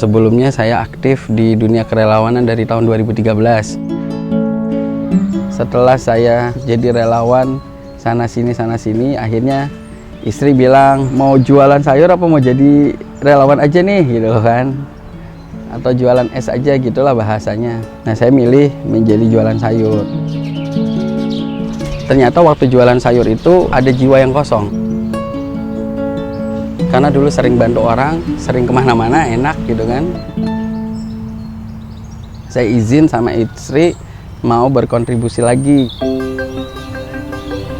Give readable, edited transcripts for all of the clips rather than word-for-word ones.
sebelumnya saya aktif di dunia kerelawanan dari tahun 2013. Setelah saya jadi relawan sana sini, akhirnya istri bilang mau jualan sayur apa mau jadi relawan aja nih gitu kan, atau jualan es aja gitulah bahasanya. Nah, saya milih menjadi jualan sayur. Ternyata waktu jualan sayur itu ada jiwa yang kosong, karena dulu sering bantu orang, sering kemana-mana, enak gitu kan. Saya izin sama istri mau berkontribusi lagi.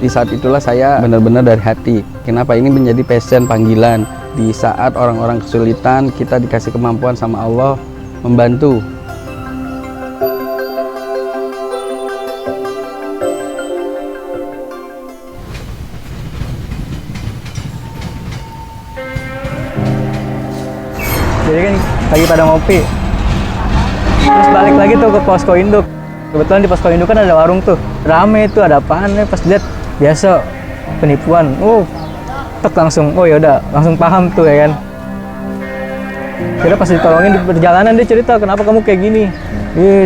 Di saat itulah saya benar-benar dari hati. Kenapa ini menjadi passion, panggilan. Di saat orang-orang kesulitan, kita dikasih kemampuan sama Allah membantu. Jadi kan lagi pada ngopi, terus balik lagi tuh ke posko induk. Kebetulan di posko induk kan ada warung tuh, rame tuh, ada apaan nih? Pas lihat biasa penipuan, tek langsung, yaudah, langsung paham tuh ya kan. Kira pas ditolongin di perjalanan dia cerita, kenapa kamu kayak gini?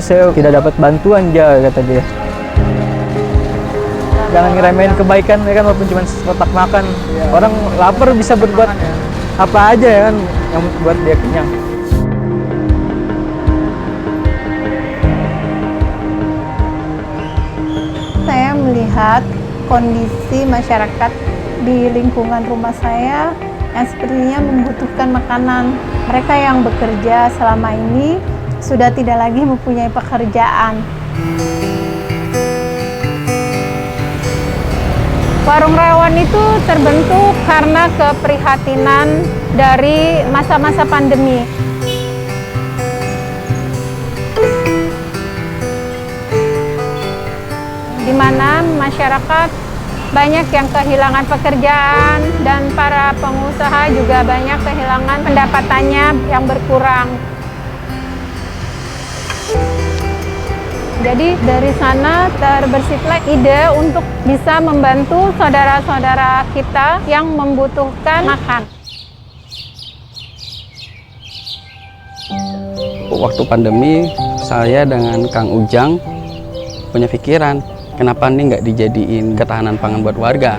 Saya tidak dapat bantuan kata dia. Jangan ngeremehin kebaikan ya kan, walaupun cuma kotak makan. Orang lapar bisa berbuat apa aja ya kan, yang buat dia kenyang. Saya melihat kondisi masyarakat di lingkungan rumah saya yang sepertinya membutuhkan makanan. Mereka yang bekerja selama ini sudah tidak lagi mempunyai pekerjaan. Warung Relawan itu terbentuk karena keprihatinan dari masa-masa pandemi. Di mana masyarakat banyak yang kehilangan pekerjaan dan para pengusaha juga banyak kehilangan pendapatannya yang berkurang. Jadi dari sana terbersihlah ide untuk bisa membantu saudara-saudara kita yang membutuhkan makan. Waktu pandemi, saya dengan Kang Ujang punya pikiran, kenapa nih nggak dijadiin ketahanan pangan buat warga?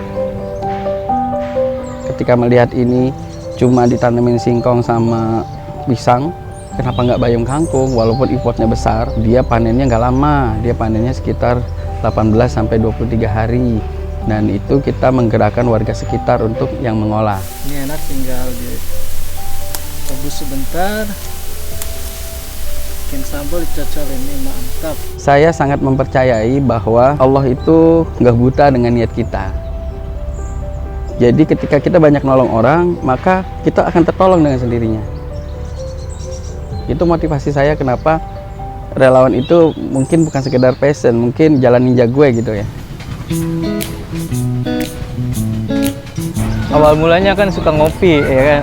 Ketika melihat ini cuma ditanemin singkong sama pisang, kenapa nggak bayam kangkung? Walaupun importnya besar, dia panennya nggak lama, dia panennya sekitar 18-23 hari. Dan itu kita menggerakkan warga sekitar untuk yang mengolah. Ini enak, tinggal direbus sebentar, bikin sambal dicocol, ini mantap. Saya sangat mempercayai bahwa Allah itu nggak buta dengan niat kita. Jadi ketika kita banyak nolong orang, maka kita akan tertolong dengan sendirinya. Itu motivasi saya kenapa relawan itu mungkin bukan sekedar passion, mungkin jalan ninja gue gitu ya. Awal mulanya kan suka ngopi ya kan.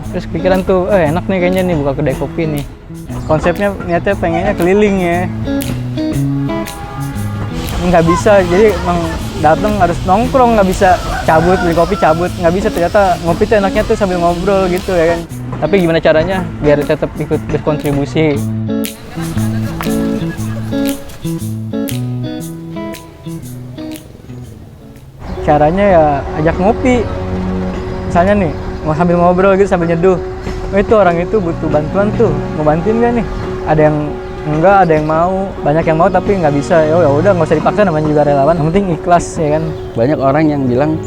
Terus pikiran tuh, enak nih kayaknya nih buka kedai kopi nih. Konsepnya niatnya pengennya keliling ya. Nggak bisa, jadi emang datang harus nongkrong, nggak bisa cabut, beli kopi cabut, nggak bisa. Ternyata ngopi tuh enaknya tuh sambil ngobrol gitu ya kan. Tapi gimana caranya biar tetap ikut berkontribusi? Caranya ya ajak ngopi. Misalnya nih, mau sambil ngobrol gitu, sambil nyeduh. Itu orang itu butuh bantuan tuh, mau bantuin nggak nih? Ada yang enggak, ada yang mau. Banyak yang mau tapi nggak bisa. Ya udah nggak usah dipaksa, namanya juga relawan. Yang penting ikhlas ya kan. Banyak orang yang bilang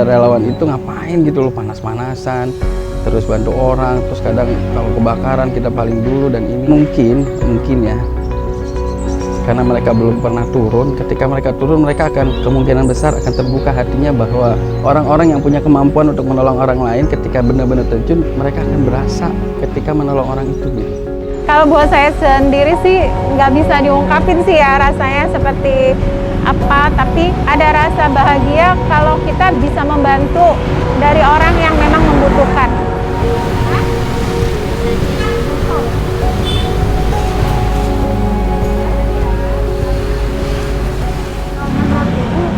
relawan itu ngapain gitu loh, panas-panasan, terus bantu orang, terus kadang kalau kebakaran kita paling dulu. Dan ini mungkin ya, karena mereka belum pernah turun. Ketika mereka turun, mereka akan kemungkinan besar akan terbuka hatinya bahwa orang-orang yang punya kemampuan untuk menolong orang lain, ketika benar-benar terjun, mereka akan berasa ketika menolong orang itu gitu. Kalau buat saya sendiri sih nggak bisa diungkapin sih ya rasanya seperti apa, tapi ada rasa bahagia kalau kita bisa membantu dari orang yang memang membutuhkan.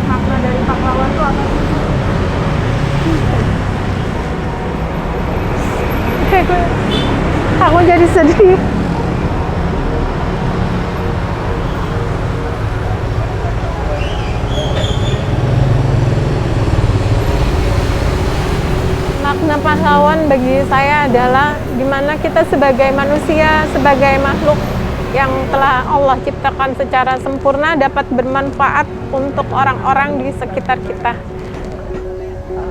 Makna dari pahlawan itu apa sih? Kak pahlawan bagi saya adalah dimana kita sebagai manusia, sebagai makhluk yang telah Allah ciptakan secara sempurna dapat bermanfaat untuk orang-orang di sekitar kita.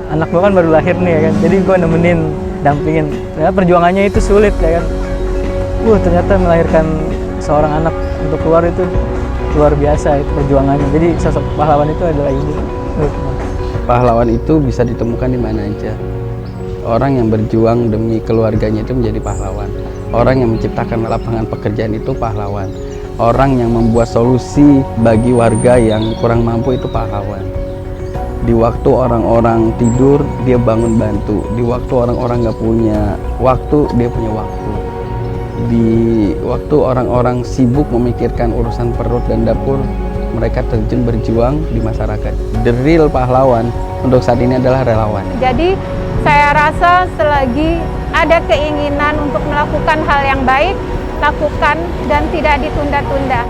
Anak gue kan baru lahir nih ya kan, jadi gue nemenin, dampingin. Ternyata perjuangannya itu sulit ya kan. Ternyata melahirkan seorang anak untuk keluar itu luar biasa itu perjuangannya. Jadi sosok pahlawan itu adalah ibu. Pahlawan itu bisa ditemukan di mana aja. Orang yang berjuang demi keluarganya itu menjadi pahlawan. Orang yang menciptakan lapangan pekerjaan itu pahlawan. Orang yang membuat solusi bagi warga yang kurang mampu itu pahlawan. Di waktu orang-orang tidur, dia bangun bantu. Di waktu orang-orang nggak punya waktu, dia punya waktu. Di waktu orang-orang sibuk memikirkan urusan perut dan dapur, mereka terjun berjuang di masyarakat. The real pahlawan untuk saat ini adalah relawan. Jadi saya rasa selagi ada keinginan untuk melakukan hal yang baik, lakukan dan tidak ditunda-tunda.